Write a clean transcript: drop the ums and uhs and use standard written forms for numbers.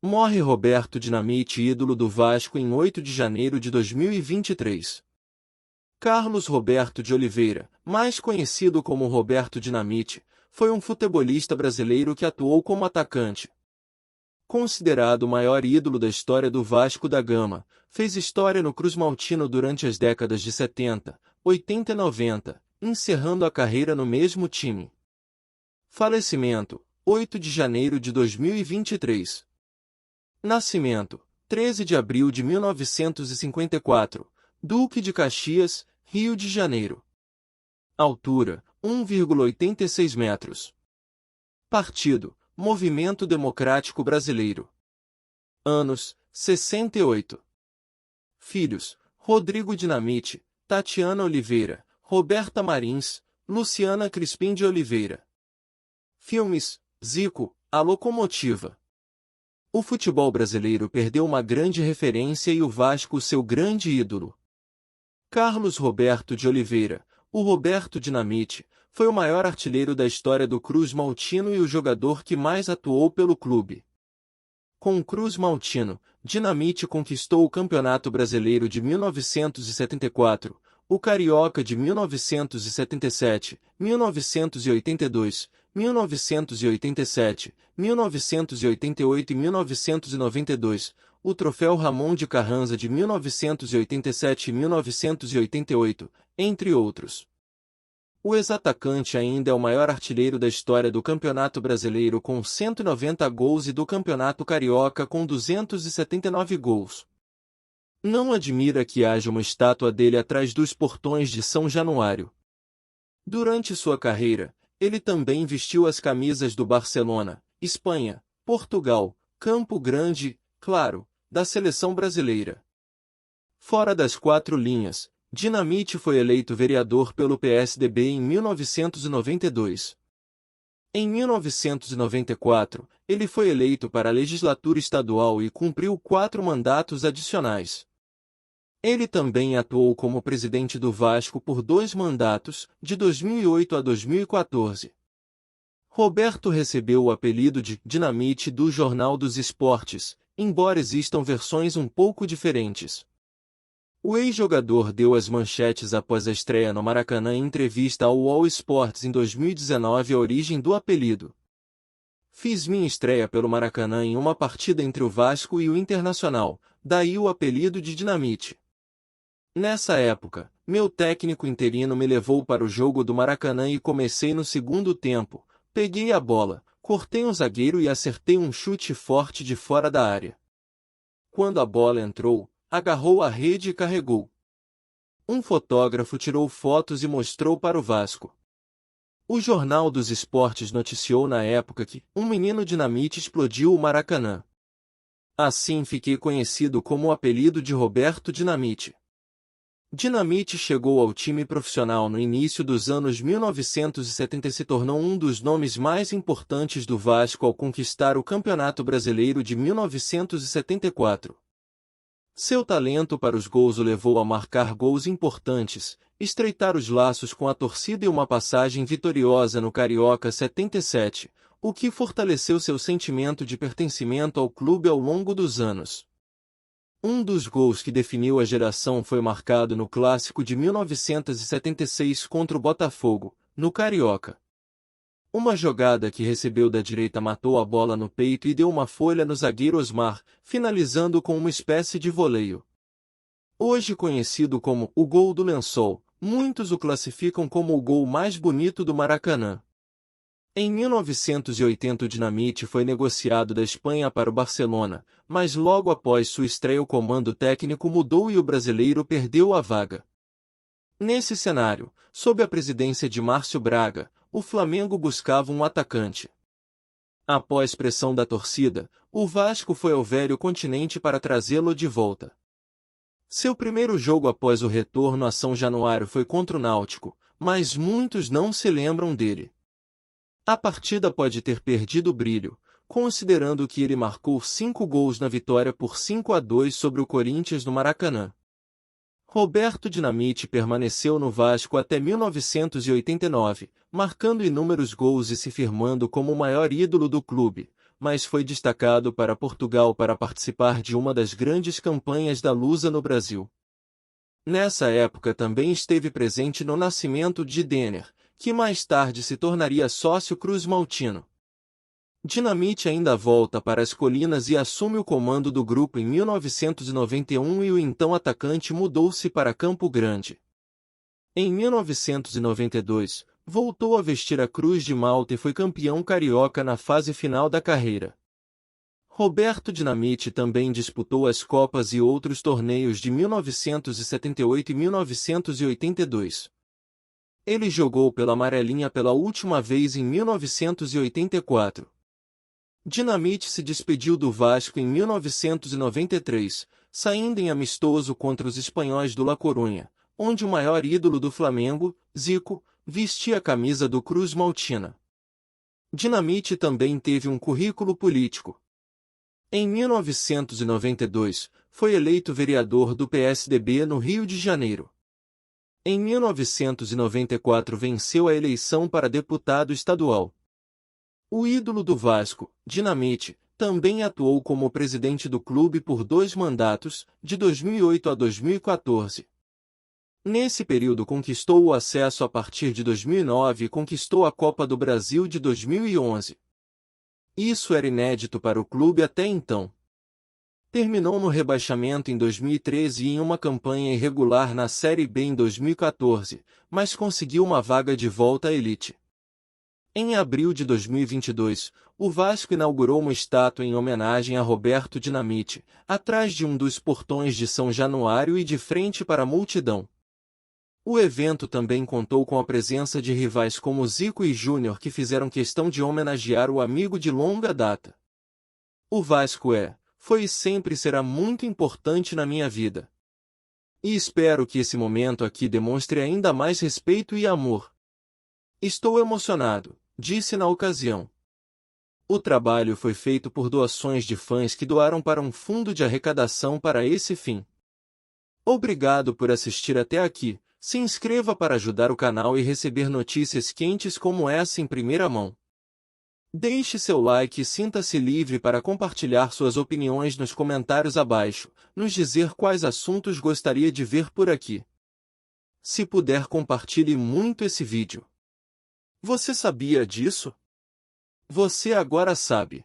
Morre Roberto Dinamite, ídolo do Vasco, em 8 de janeiro de 2023. Carlos Roberto de Oliveira, mais conhecido como Roberto Dinamite, foi um futebolista brasileiro que atuou como atacante. Considerado o maior ídolo da história do Vasco da Gama, fez história no Cruz-Maltino durante as décadas de 70, 80 e 90, encerrando a carreira no mesmo time. Falecimento: 8 de janeiro de 2023. Nascimento: 13 de abril de 1954, Duque de Caxias, Rio de Janeiro. Altura: 1,86 metros. Partido: Movimento Democrático Brasileiro. Anos: 68. Filhos: Rodrigo Dinamite, Tatiana Oliveira, Roberta Marins, Luciana Crispim de Oliveira. Filmes: Zico, A Locomotiva. O futebol brasileiro perdeu uma grande referência e o Vasco seu grande ídolo. Carlos Roberto de Oliveira, o Roberto Dinamite, foi o maior artilheiro da história do Cruz-Maltino e o jogador que mais atuou pelo clube. Com o Cruz-Maltino, Dinamite conquistou o Campeonato Brasileiro de 1974, o Carioca de 1977, 1982, 1987, 1988 e 1992, o Troféu Ramon de Carranza de 1987 e 1988, entre outros. O ex-atacante ainda é o maior artilheiro da história do Campeonato Brasileiro com 190 gols e do Campeonato Carioca com 279 gols. Não admira que haja uma estátua dele atrás dos portões de São Januário. Durante sua carreira, ele também vestiu as camisas do Barcelona, Espanha, Portugal, Campo Grande, claro, da seleção brasileira. Fora das quatro linhas, Dinamite foi eleito vereador pelo PSDB em 1992. Em 1994, ele foi eleito para a legislatura estadual e cumpriu 4 mandatos adicionais. Ele também atuou como presidente do Vasco por 2 mandatos, de 2008 a 2014. Roberto recebeu o apelido de Dinamite do Jornal dos Esportes, embora existam versões um pouco diferentes. O ex-jogador deu as manchetes após a estreia no Maracanã em entrevista ao All Sports em 2019 a origem do apelido. Fiz minha estreia pelo Maracanã em uma partida entre o Vasco e o Internacional, daí o apelido de Dinamite. Nessa época, meu técnico interino me levou para o jogo do Maracanã e comecei no segundo tempo, peguei a bola, cortei um zagueiro e acertei um chute forte de fora da área. Quando a bola entrou, agarrou a rede e carregou. Um fotógrafo tirou fotos e mostrou para o Vasco. O Jornal dos Esportes noticiou na época que um menino Dinamite explodiu o Maracanã. Assim fiquei conhecido como o apelido de Roberto Dinamite. Dinamite chegou ao time profissional no início dos anos 1970 e se tornou um dos nomes mais importantes do Vasco ao conquistar o Campeonato Brasileiro de 1974. Seu talento para os gols o levou a marcar gols importantes, estreitar os laços com a torcida e uma passagem vitoriosa no Carioca 77, o que fortaleceu seu sentimento de pertencimento ao clube ao longo dos anos. Um dos gols que definiu a geração foi marcado no Clássico de 1976 contra o Botafogo, no Carioca. Uma jogada que recebeu da direita matou a bola no peito e deu uma folha no zagueiro Osmar, finalizando com uma espécie de voleio. Hoje conhecido como o Gol do Lençol, muitos o classificam como o gol mais bonito do Maracanã. Em 1980 o Dinamite foi negociado da Espanha para o Barcelona, mas logo após sua estreia o comando técnico mudou e o brasileiro perdeu a vaga. Nesse cenário, sob a presidência de Márcio Braga, o Flamengo buscava um atacante. Após pressão da torcida, o Vasco foi ao velho continente para trazê-lo de volta. Seu primeiro jogo após o retorno a São Januário foi contra o Náutico, mas muitos não se lembram dele. A partida pode ter perdido o brilho, considerando que ele marcou 5 gols na vitória por 5-2 sobre o Corinthians no Maracanã. Roberto Dinamite permaneceu no Vasco até 1989, marcando inúmeros gols e se firmando como o maior ídolo do clube, mas foi destacado para Portugal para participar de uma das grandes campanhas da Lusa no Brasil. Nessa época também esteve presente no nascimento de Denner, que mais tarde se tornaria sócio cruz-maltino. Dinamite ainda volta para as colinas e assume o comando do grupo em 1991 e o então atacante mudou-se para Campo Grande. Em 1992, voltou a vestir a Cruz de Malta e foi campeão carioca na fase final da carreira. Roberto Dinamite também disputou as Copas e outros torneios de 1978 e 1982. Ele jogou pela Amarelinha pela última vez em 1984. Dinamite se despediu do Vasco em 1993, saindo em amistoso contra os espanhóis do La Coruña, onde o maior ídolo do Flamengo, Zico, vestia a camisa do Cruz Maltina. Dinamite também teve um currículo político. Em 1992, foi eleito vereador do PSDB no Rio de Janeiro. Em 1994 venceu a eleição para deputado estadual. O ídolo do Vasco, Dinamite, também atuou como presidente do clube por 2 mandatos, de 2008 a 2014. Nesse período conquistou o acesso a partir de 2009 e conquistou a Copa do Brasil de 2011. Isso era inédito para o clube até então. Terminou no rebaixamento em 2013 e em uma campanha irregular na Série B em 2014, mas conseguiu uma vaga de volta à elite. Em abril de 2022, o Vasco inaugurou uma estátua em homenagem a Roberto Dinamite, atrás de um dos portões de São Januário e de frente para a multidão. O evento também contou com a presença de rivais como Zico e Júnior que fizeram questão de homenagear o amigo de longa data. O Vasco foi e sempre será muito importante na minha vida. E espero que esse momento aqui demonstre ainda mais respeito e amor. Estou emocionado, disse na ocasião. O trabalho foi feito por doações de fãs que doaram para um fundo de arrecadação para esse fim. Obrigado por assistir até aqui. Se inscreva para ajudar o canal e receber notícias quentes como essa em primeira mão. Deixe seu like e sinta-se livre para compartilhar suas opiniões nos comentários abaixo, nos dizer quais assuntos gostaria de ver por aqui. Se puder, compartilhe muito esse vídeo. Você sabia disso? Você agora sabe.